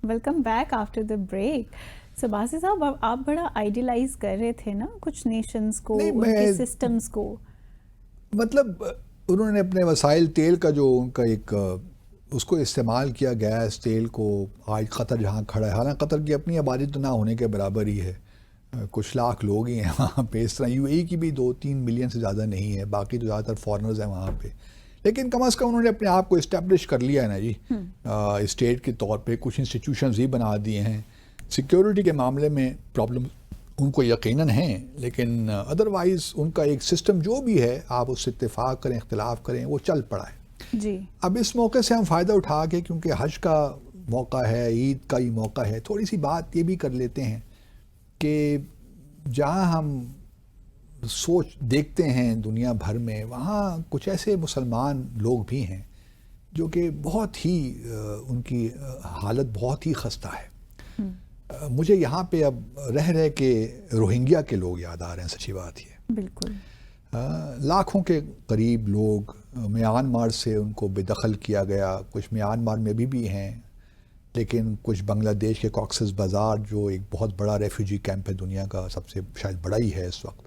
Welcome back after the break. So Basi صاحب آپ بڑا آئیڈیلائز کر رہے تھے نا کچھ نیشنز کو, نہیں ان کے سسٹمز کو. مطلب انہوں نے اپنے وسائل تیل کا جو ان کا ایک اس کو استعمال کیا, گیس تیل کو. آج قطر جہاں کھڑا ہے, حالانکہ قطر کی اپنی آبادی تو نہ ہونے کے برابر ہی ہے, کچھ لاکھ لوگ ہی ہیں وہاں پہ. اس طرح یو اے کی بھی 2-3 ملین سے زیادہ نہیں ہے, باقی تو زیادہ تر فارنرز ہیں وہاں پہ. لیکن کم از کم انہوں نے اپنے آپ کو اسٹیبلش کر لیا ہے نا جی, اسٹیٹ کے طور پہ کچھ انسٹیٹیوشنز بھی بنا دیے ہیں. سیکیورٹی کے معاملے میں پرابلم ان کو یقیناً ہیں, لیکن ادروائز ان کا ایک سسٹم جو بھی ہے, آپ اس سے اتفاق کریں اختلاف کریں, وہ چل پڑا ہے. جی اب اس موقع سے ہم فائدہ اٹھا کے, کیونکہ حج کا موقع ہے, عید کا ہی موقع ہے, تھوڑی سی بات یہ بھی کر لیتے ہیں کہ جہاں ہم سوچ دیکھتے ہیں دنیا بھر میں, وہاں کچھ ایسے مسلمان لوگ بھی ہیں جو کہ بہت ہی ان کی حالت بہت ہی خستہ ہے. مجھے یہاں پہ اب رہ کے روہنگیا کے لوگ یاد آ رہے ہیں, سچی بات یہ. بالکل. لاکھوں کے قریب لوگ میانمار سے ان کو بے دخل کیا گیا. کچھ میانمار میں بھی ہیں, لیکن کچھ بنگلہ دیش کے کاکسس بازار جو ایک بہت بڑا ریفیوجی کیمپ ہے, دنیا کا سب سے شاید بڑا ہی ہے اس وقت.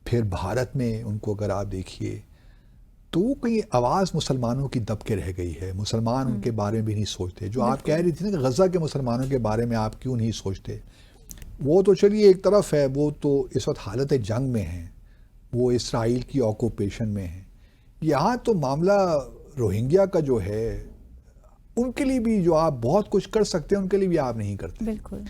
پھر بھارت میں ان کو اگر آپ دیکھیے تو وہ کئی آواز مسلمانوں کی دب کے رہ گئی ہے. مسلمان ان کے بارے میں بھی نہیں سوچتے. جو آپ کہہ رہی تھی نا کہ غزہ کے مسلمانوں کے بارے میں آپ کیوں نہیں سوچتے, وہ تو چلیے ایک طرف ہے, وہ تو اس وقت حالت جنگ میں ہیں, وہ اسرائیل کی آکوپیشن میں ہیں. یہاں تو معاملہ روہنگیا کا جو ہے, ان کے لیے بھی جو آپ بہت کچھ کر سکتے ہیں ان کے لیے بھی آپ نہیں کرتے. بالکل.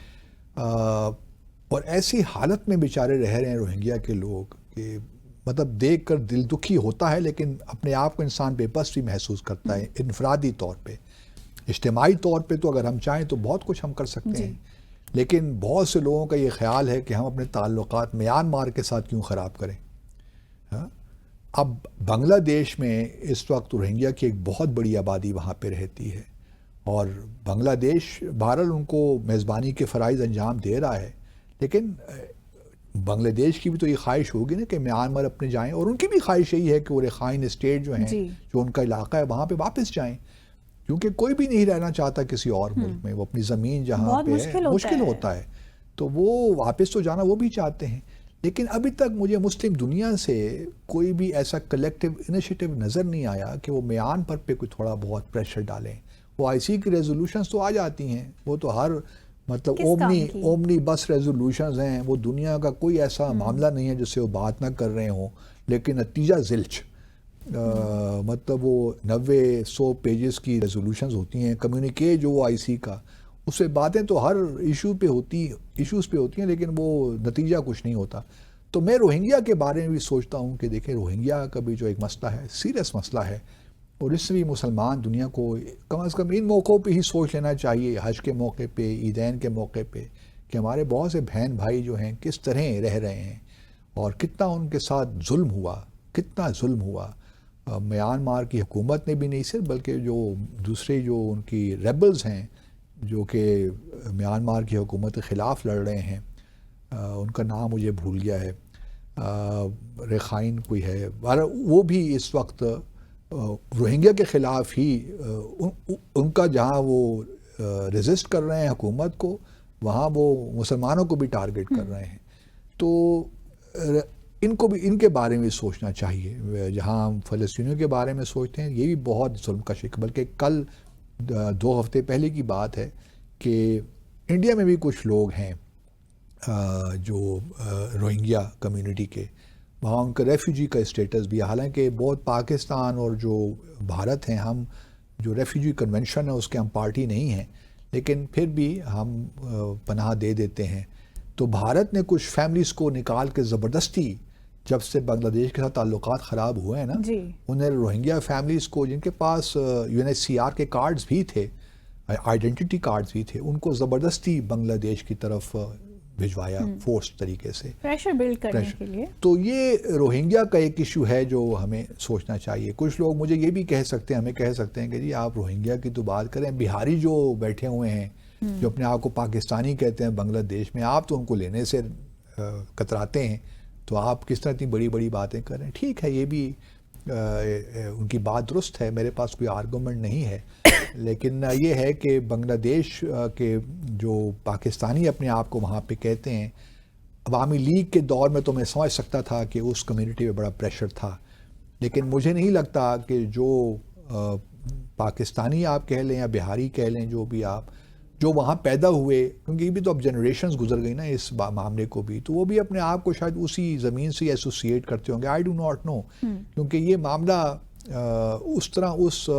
اور ایسی حالت میں بیچارے رہ رہے ہیں روہنگیا کے لوگ کہ مطلب دیکھ کر دل دکھی ہوتا ہے, لیکن اپنے آپ کو انسان بے بس بھی محسوس کرتا ہے. انفرادی طور پہ, اجتماعی طور پہ تو اگر ہم چاہیں تو بہت کچھ ہم کر سکتے ہیں, لیکن بہت سے لوگوں کا یہ خیال ہے کہ ہم اپنے تعلقات میانمار کے ساتھ کیوں خراب کریں. اب بنگلہ دیش میں اس وقت روہنگیا کی ایک بہت بڑی آبادی وہاں پہ رہتی ہے, اور بنگلہ دیش بہرحال ان کو میزبانی کے فرائض انجام دے رہا ہے, لیکن بنگلہ دیش کی بھی تو یہ خواہش ہوگی نا کہ میانمار اپنے جائیں, اور ان کی بھی خواہش یہی ہے کہ وہ رخائن اسٹیٹ جو ہیں, جو ان کا علاقہ ہے, وہاں پہ واپس جائیں, کیونکہ کوئی بھی نہیں رہنا چاہتا کسی اور ملک میں. وہ اپنی زمین جہاں پہ ہے مشکل ہوتا ہے, تو وہ واپس تو جانا وہ بھی چاہتے ہیں. لیکن ابھی تک مجھے مسلم دنیا سے کوئی بھی ایسا کلیکٹیو انیشیٹو نظر نہیں آیا کہ وہ میانمار پہ کوئی تھوڑا بہت پریشر ڈالیں. وہ آئی سی کی ریزولوشنز تو آ جاتی ہیں, وہ تو ہر مطلب اومنی بس ریزولوشنز ہیں, وہ دنیا کا کوئی ایسا معاملہ نہیں ہے جس سے وہ بات نہ کر رہے ہوں, لیکن نتیجہ زلچ. مطلب وہ 90-100 پیجز کی ریزولوشنز ہوتی ہیں, کمیونیکے جو وہ آئی سی کا, اس سے باتیں تو ہر ایشوز پہ ہوتی ہیں, لیکن وہ نتیجہ کچھ نہیں ہوتا. تو میں روہنگیا کے بارے میں بھی سوچتا ہوں کہ دیکھیں روہنگیا کا بھی جو ایک مسئلہ ہے, سیریس مسئلہ ہے, اور اس سے بھی مسلمان دنیا کو کم از کم ان موقعوں پہ ہی سوچ لینا چاہیے, حج کے موقع پہ, عیدین کے موقع پہ, کہ ہمارے بہت سے بہن بھائی جو ہیں کس طرح رہ رہے ہیں, اور کتنا ان کے ساتھ ظلم ہوا. میانمار کی حکومت نے بھی نہیں صرف, بلکہ جو دوسرے جو ان کی ریبلز ہیں جو کہ میانمار کی حکومت کے خلاف لڑ رہے ہیں, ان کا نام مجھے بھول گیا ہے, رخائن کوئی ہے, وہ بھی اس وقت روہنگیا کے خلاف ہی ان کا جہاں وہ ریزسٹ کر رہے ہیں حکومت کو, وہاں وہ مسلمانوں کو بھی ٹارگٹ کر رہے ہیں. تو ان کو بھی ان کے بارے میں سوچنا چاہیے. جہاں ہم فلسطینیوں کے بارے میں سوچتے ہیں, یہ بھی بہت ظلم کا شکار. بلکہ کل 2 ہفتے پہلے کی بات ہے کہ انڈیا میں بھی کچھ لوگ ہیں جو روہنگیا کمیونٹی کے, وہاں ان کا ریفیوجی کا اسٹیٹس بھی, حالانکہ بہت پاکستان اور جو بھارت ہیں, ہم جو ریفیوجی کنونشن ہے اس کے ہم پارٹی نہیں ہیں, لیکن پھر بھی ہم پناہ دے دیتے ہیں. تو بھارت نے کچھ فیملیز کو نکال کے زبردستی, جب سے بنگلہ دیش کے ساتھ تعلقات خراب ہوئے ہیں نا, انہیں روہنگیا فیملیز کو جن کے پاس UNHCR کے کارڈز بھی تھے, آئیڈینٹی کارڈز بھی تھے, ان کو زبردستی بنگلہ دیش کی طرف بھجوایا فورس طریقے سے, پریشر بلڈ کرنے کے لیے. تو یہ روہنگیا کا ایک ایشو ہے جو ہمیں سوچنا چاہیے. کچھ لوگ مجھے یہ بھی کہہ سکتے ہیں, ہمیں کہہ سکتے ہیں کہ جی آپ روہنگیا کی تو بات کریں, بہاری جو بیٹھے ہوئے ہیں جو اپنے آپ کو پاکستانی کہتے ہیں بنگلہ دیش میں, آپ تو ان کو لینے سے کتراتے ہیں, تو آپ کس طرح اتنی بڑی بڑی باتیں کر رہے ہیں. ٹھیک ہے, یہ بھی ان کی بات درست ہے، میرے پاس کوئی آرگومنٹ نہیں ہے، لیکن یہ ہے کہ بنگلہ دیش کے جو پاکستانی اپنے آپ کو وہاں پہ کہتے ہیں، عوامی لیگ کے دور میں تو میں سمجھ سکتا تھا کہ اس کمیونٹی میں بڑا پریشر تھا، لیکن مجھے نہیں لگتا کہ جو پاکستانی آپ کہہ لیں یا بہاری کہہ لیں، جو بھی آپ جو وہاں پیدا ہوئے، کیونکہ یہ بھی تو اب جنریشنز گزر گئی نا اس معاملے کو بھی، تو وہ بھی اپنے آپ کو شاید اسی زمین سے ایسوسیٹ کرتے ہوں گے، آئی ڈو ناٹ نو، کیونکہ یہ معاملہ اس طرح اس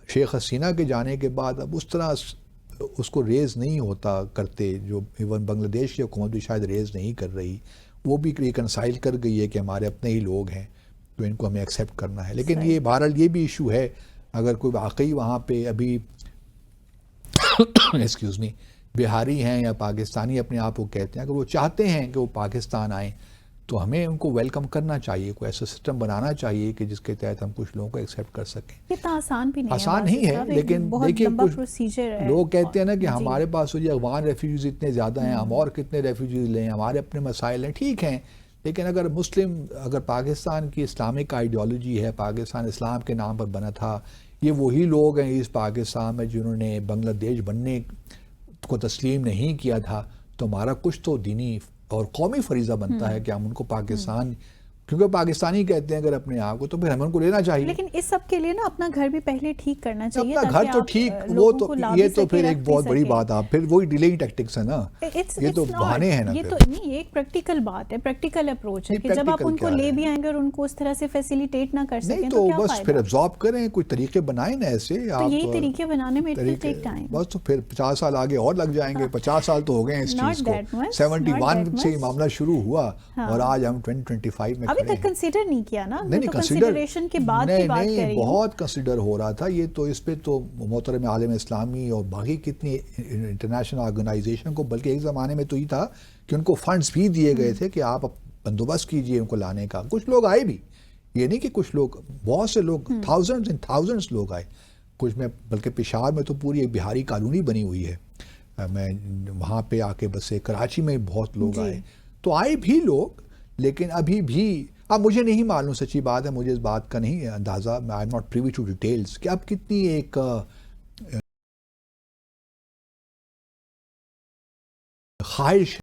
شیخ حسینہ کے جانے کے بعد اب اس طرح اس کو ریز نہیں ہوتا کرتے، جو ایون بنگلہ دیش کی حکومت بھی شاید ریز نہیں کر رہی، وہ بھی ریکنسائل کر گئی ہے کہ ہمارے اپنے ہی لوگ ہیں تو ان کو ہمیں ایکسیپٹ کرنا ہے، لیکن یہ بہرحال یہ بھی ایشو ہے، اگر کوئی واقعی وہاں پہ ابھی ایکسکیوز می بہاری ہیں یا پاکستانی اپنے آپ کو کہتے ہیں، اگر وہ چاہتے ہیں کہ وہ پاکستان آئیں تو ہمیں ان کو ویلکم کرنا چاہیے، کوئی ایسا سسٹم بنانا چاہیے کہ جس کے تحت ہم کچھ لوگوں کو ایکسیپٹ کر سکیں۔ یہ تو آسان بھی نہیں ہے، آسان نہیں ہے، لیکن دیکھیے کچھ لوگ کہتے ہیں نا کہ ہمارے پاس یہ افغان ریفیوجیز اتنے زیادہ ہیں، ہم اور کتنے ریفیوجیز لیں، ہمارے اپنے مسائل ہیں، ٹھیک ہیں، لیکن اگر پاکستان کی اسلامک آئیڈیالوجی ہے، پاکستان اسلام کے نام پر بنا تھا، یہ وہی لوگ ہیں اس پاکستان میں جنہوں نے بنگلہ دیش بننے کو تسلیم نہیں کیا تھا، تو ہمارا کچھ تو دینی اور قومی فریضہ بنتا ہے کہ ہم ان کو پاکستان، کیونکہ پاکستانی کہتے ہیں اگر اپنے آپ کو، تو پھر ہمیں ان کو لینا چاہیے۔ لیکن اس سب کے لیے نا اپنا گھر بھی پہلے ٹھیک کرنا چاہیے، اپنا گھر تو ٹھیک، وہ تو یہ تو پھر ایک بہت بڑی بات، آپ پھر وہی ڈیلینگ ٹیکٹکس ہے نا، یہ تو بہانے ہیں نا، یہ تو نہیں، یہ ایک پریکٹیکل بات ہے، پریکٹیکل اپروچ ہے کہ جب آپ ان کو لے بھی آئیں گے اور ان کو اس طرح سے فیسیلیٹیٹ نہ کر سکیں تو بس پھر ابزارب کریں، کوئی طریقے بنائیں نا ایسے، تو یہی طریقے بنانے میں ٹیک ٹائم، بس تو پھر 50 سال آگے اور لگ جائیں گے، 50 سال تو ہو گئے ہیں اس چیز کو، 71 سے یہ معاملہ شروع ہوا اور آج ہم 2025 میں ابھی تک کنسیڈر نہیں کیا نا، نہیں کنسیڈریشن کے بعد کی بات کر رہی ہوں، بہت کنسیڈر ہو رہا تھا یہ تو، اس پہ تو محترم عالم اسلامی اور باقی کتنی انٹرنیشنل آرگنائزیشن کو، بلکہ ایک زمانے میں تو یہ تھا کہ ان کو فنڈز بھی دیے گئے تھے کہ آپ بندوبست کیجئے ان کو لانے کا، کچھ لوگ آئے بھی، یہ نہیں کہ کچھ لوگ، بہت سے لوگ، تھاؤزنڈز اینڈ تھاؤزنڈز لوگ آئے، کچھ میں بلکہ پشاور میں تو پوری ایک بہاری کالونی بنی ہوئی ہے، میں وہاں پہ آ کے بسے، کراچی میں بہت لوگ آئے، تو آئے بھی لوگ، لیکن ابھی بھی اب مجھے نہیں معلوم، سچی بات ہے مجھے اس بات کا نہیں اندازہ، I am not privy to details کہ اب کتنی ایک خواہش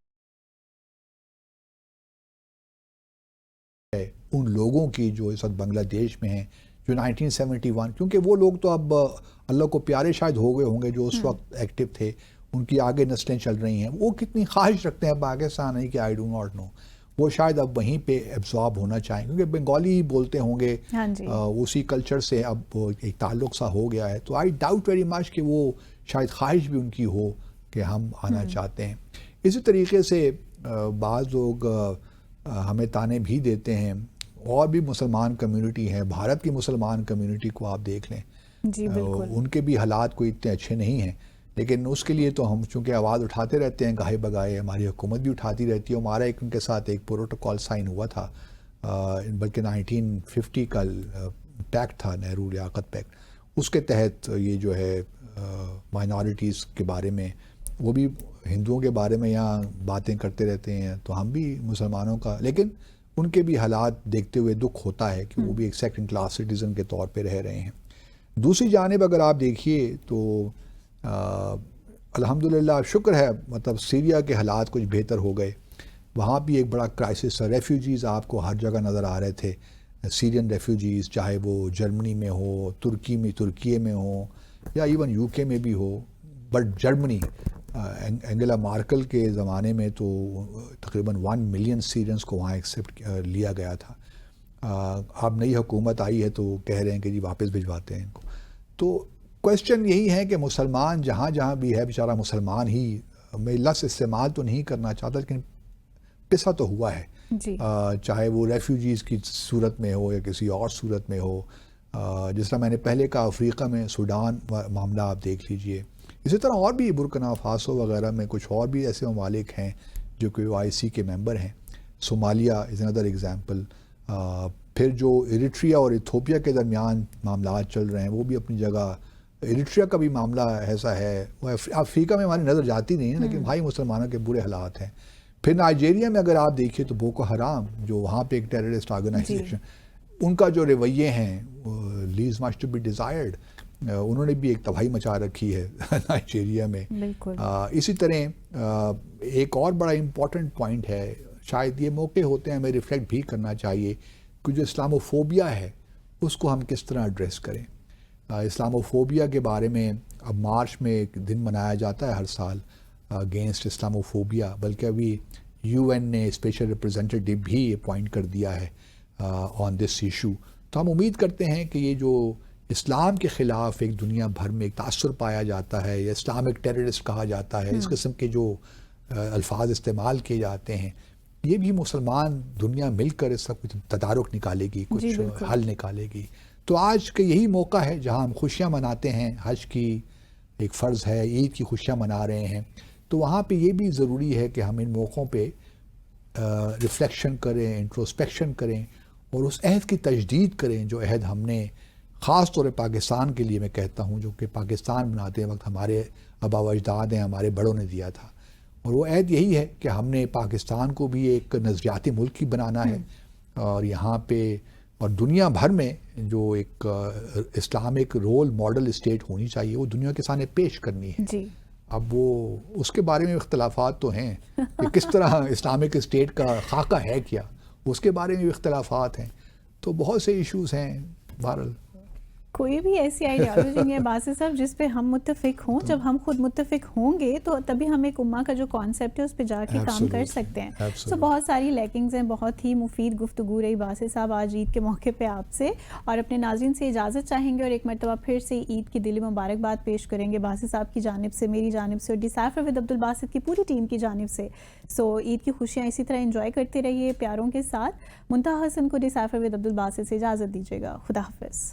ہے ان لوگوں کی جو اس وقت بنگلہ دیش میں ہیں، جو 1971، کیونکہ وہ لوگ تو اب اللہ کو پیارے شاید ہو گئے ہوں گے جو اس وقت ایکٹیو تھے، ان کی آگے نسلیں چل رہی ہیں، وہ کتنی خواہش رکھتے ہیں پاکستان آنے کی، آئی ڈو ناٹ نو، وہ شاید اب وہیں پہ ایبزارب ہونا چاہیں، کیونکہ بنگالی بولتے ہوں گے، اسی کلچر سے اب ایک تعلق سا ہو گیا ہے، تو آئی ڈاؤٹ ویری مچ کہ وہ شاید خواہش بھی ان کی ہو کہ ہم آنا چاہتے ہیں۔ اسی طریقے سے بعض لوگ ہمیں تانے بھی دیتے ہیں، اور بھی مسلمان کمیونٹی ہیں، بھارت کی مسلمان کمیونٹی کو آپ دیکھ لیں، ان کے بھی حالات کوئی اتنے اچھے نہیں ہیں، لیکن اس کے لیے تو ہم چونکہ آواز اٹھاتے رہتے ہیں گاہے بگائے، ہماری حکومت بھی اٹھاتی رہتی ہے، ہمارا ان کے ساتھ ایک پروٹوکول سائن ہوا تھا، بلکہ 1950 کا پیکٹ تھا، نہرو لیاقت پیکٹ، اس کے تحت یہ جو ہے مائنارٹیز کے بارے میں، وہ بھی ہندوؤں کے بارے میں یہاں باتیں کرتے رہتے ہیں، تو ہم بھی مسلمانوں کا، لیکن ان کے بھی حالات دیکھتے ہوئے دکھ ہوتا ہے کہ وہ بھی ایک سیکنڈ کلاس سٹیزن کے طور پہ رہ رہے ہیں۔ دوسری جانب اگر آپ دیکھیے تو الحمدللہ شکر ہے، مطلب سیریا کے حالات کچھ بہتر ہو گئے، وہاں بھی ایک بڑا کرائسس ہے، ریفیوجیز آپ کو ہر جگہ نظر آ رہے تھے، سیرین ریفیوجیز، چاہے وہ جرمنی میں ہو، ترکیے میں ہو، یا ایون یو کے میں بھی ہو، بٹ جرمنی انگیلا مارکل کے زمانے میں تو تقریباً 1 ملین سیرینز کو وہاں ایکسیپٹ لیا گیا تھا، اب نئی حکومت آئی ہے تو کہہ رہے ہیں کہ جی واپس بھجواتے ہیں ان کو، تو کویسچن یہی ہے کہ مسلمان جہاں جہاں بھی ہے بیچارہ مسلمان ہی، میں لفظ استعمال تو نہیں کرنا چاہتا لیکن پسا تو ہوا ہے، چاہے وہ ریفیوجیز کی صورت میں ہو یا کسی اور صورت میں ہو، جس طرح میں نے پہلے کہا افریقہ میں سوڈان معاملہ آپ دیکھ لیجئے، اسی طرح اور بھی برکنا فاسو وغیرہ میں کچھ اور بھی ایسے ممالک ہیں جو کہ OIC کے ممبر ہیں، صومالیہ از اندر ایگزامپل، پھر جو ایریٹریا اور ایتھوپیا کے درمیان معاملات چل رہے ہیں وہ بھی اپنی جگہ، ایریٹریا کا بھی معاملہ ایسا ہے، وہ افریقہ میں ہماری نظر جاتی نہیں ہے لیکن بھائی مسلمانوں کے برے حالات ہیں، پھر نائجیریا میں اگر آپ دیکھیے تو بوکو حرام جو وہاں پہ ایک ٹیررسٹ آرگنائزیشن، ان کا جو رویے ہیں leaves much to be desired. انہوں نے بھی ایک تباہی مچا رکھی ہے نائجیریا میں. بالکل. اسی طرح ایک اور بڑا امپورٹنٹ پوائنٹ ہے, شاید یہ موقع ہوتے ہیں ہمیں ریفلیکٹ بھی کرنا چاہیے کہ جو اسلاموفوبیا ہے اس کو ہم کس طرح ایڈریس کریں. اسلاموفوبیا کے بارے میں اب مارچ میں ایک دن منایا جاتا ہے ہر سال اگینسٹ اسلاموفوبیا, بلکہ ابھی یو این نے اسپیشل ریپرزینٹیٹیو بھی اپوائنٹ کر دیا ہے آن دس ایشو. تو ہم امید کرتے ہیں کہ یہ جو اسلام کے خلاف ایک دنیا بھر میں ایک تاثر پایا جاتا ہے یا اسلامک ٹیررسٹ کہا جاتا ہے, اس قسم کے جو الفاظ استعمال کیے جاتے ہیں, یہ بھی مسلمان دنیا مل کر اس کا کچھ تدارک نکالے گی, کچھ حل نکالے گی. تو آج کا یہی موقع ہے جہاں ہم خوشیاں مناتے ہیں, حج کی ایک فرض ہے, عید کی خوشیاں منا رہے ہیں, تو وہاں پہ یہ بھی ضروری ہے کہ ہم ان موقعوں پہ ریفلیکشن کریں, انٹروسپیکشن کریں اور اس عہد کی تجدید کریں جو عہد ہم نے خاص طور پہ پاکستان کے لیے میں کہتا ہوں, جو کہ پاکستان بناتے وقت ہمارے آبا و اجداد ہیں, ہمارے بڑوں نے دیا تھا. اور وہ عہد یہی ہے کہ ہم نے پاکستان کو بھی ایک نظریاتی ملک ہی بنانا ہے, اور یہاں پہ اور دنیا بھر میں جو ایک اسلامک رول ماڈل اسٹیٹ ہونی چاہیے وہ دنیا کے سامنے پیش کرنی ہے. جی. اب وہ اس کے بارے میں اختلافات تو ہیں کہ کس طرح اسلامک اسٹیٹ کا خاکہ ہے کیا, اس کے بارے میں بھی اختلافات ہیں. تو بہت سے ایشوز ہیں. بہرحال کوئی بھی ایسی آئیڈیالوجی نہیں ہے باسط صاحب جس پہ ہم متفق ہوں. جب ہم خود متفق ہوں گے تو تبھی ہم ایک امہ کا جو کانسیپٹ ہے اس پہ جا کے کام کر سکتے ہیں. سو بہت ساری لیکنگز ہیں, بہت ہی مفید گفتگو رہی باسط صاحب آج عید کے موقع پہ آپ سے, اور اپنے ناظرین سے اجازت چاہیں گے اور ایک مرتبہ پھر سے عید کی دلی مبارکباد پیش کریں گے باسط صاحب کی جانب سے, میری جانب سے اور ڈیسائفر ود عبدالباسط کی پوری ٹیم کی جانب سے. سو عید کی خوشیاں اسی طرح انجوائے کرتے رہیے پیاروں کے ساتھ. منتہا حسن کو ڈیسائفر ود عبدالباسط سے اجازت دیجیے گا. خدا حافظ.